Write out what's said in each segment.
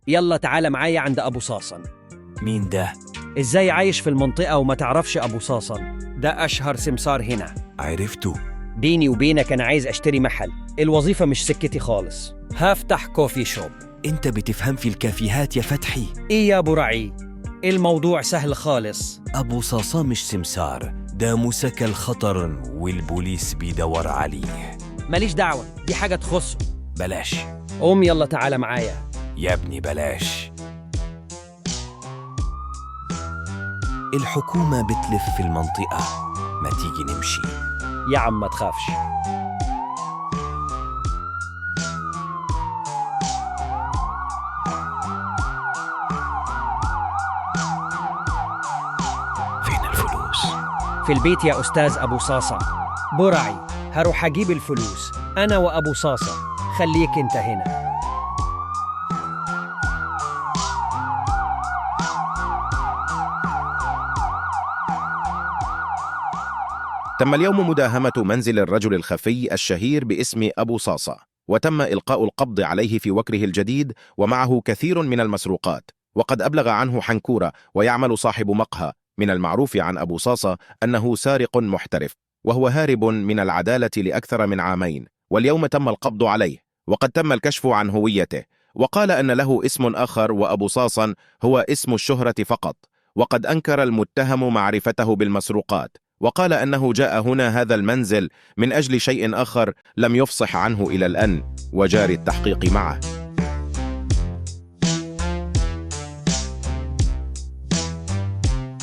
يلا تعال معايا عند أبو صاصن. مين ده؟ إزاي عايش في المنطقة وما تعرفش أبو صاصن؟ ده أشهر سمسار هنا. عرفته. بيني وبينك أنا عايز أشتري محل، الوظيفة مش سكتي خالص. هفتح كوفي شوب. انت بتفهم في الكافيهات يا فتحي. إيه يا أبو رعي؟ الموضوع سهل خالص. أبو صاصا مش سمسار، ده مسكل خطر والبوليس بيدور عليه. ماليش دعوة، دي حاجة تخصه. بلاش. قوم يلا تعال معايا. يا ابني بلاش. الحكومة بتلف في المنطقة، ما تيجي نمشي؟ يا عم ما تخافش. فين الفلوس؟ في البيت يا أستاذ أبو صاصة. برعي، هروح أجيب الفلوس أنا وأبو صاصة، خليك أنت هنا. تم اليوم مداهمة منزل الرجل الخفي الشهير باسم أبو صاصة، وتم إلقاء القبض عليه في وكره الجديد، ومعه كثير من المسروقات، وقد أبلغ عنه حنكورة ويعمل صاحب مقهى. من المعروف عن أبو صاصة أنه سارق محترف، وهو هارب من العدالة لأكثر من عامين، واليوم تم القبض عليه، وقد تم الكشف عن هويته، وقال أن له اسم آخر وأبو صاصا هو اسم الشهرة فقط، وقد أنكر المتهم معرفته بالمسروقات، وقال أنه جاء هنا هذا المنزل من أجل شيء آخر لم يفصح عنه إلى الآن، وجاري التحقيق معه.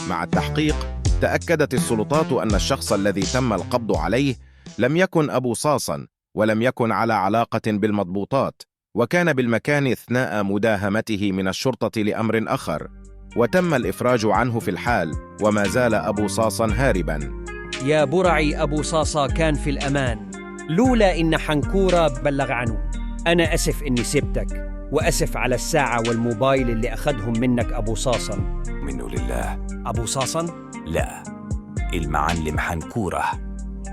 مع التحقيق تأكدت السلطات أن الشخص الذي تم القبض عليه لم يكن أبو صاصا، ولم يكن على علاقة بالمضبوطات، وكان بالمكان أثناء مداهمته من الشرطة لأمر آخر، وتم الإفراج عنه في الحال، وما زال أبو صاصا هاربا. يا برعي، أبو صاصة كان في الأمان لولا إن حنكورة بلغ عنه. أنا أسف إني سبتك، وأسف على الساعة والموبايل اللي أخذهم منك أبو صاصن. منه لله. أبو صاصن؟ لا، المعلم حنكورة.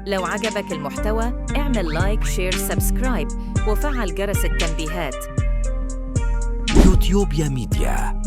لو عجبك المحتوى اعمل لايك شير سبسكرايب وفعل جرس التنبيهات. يوتيوب يا ميديا.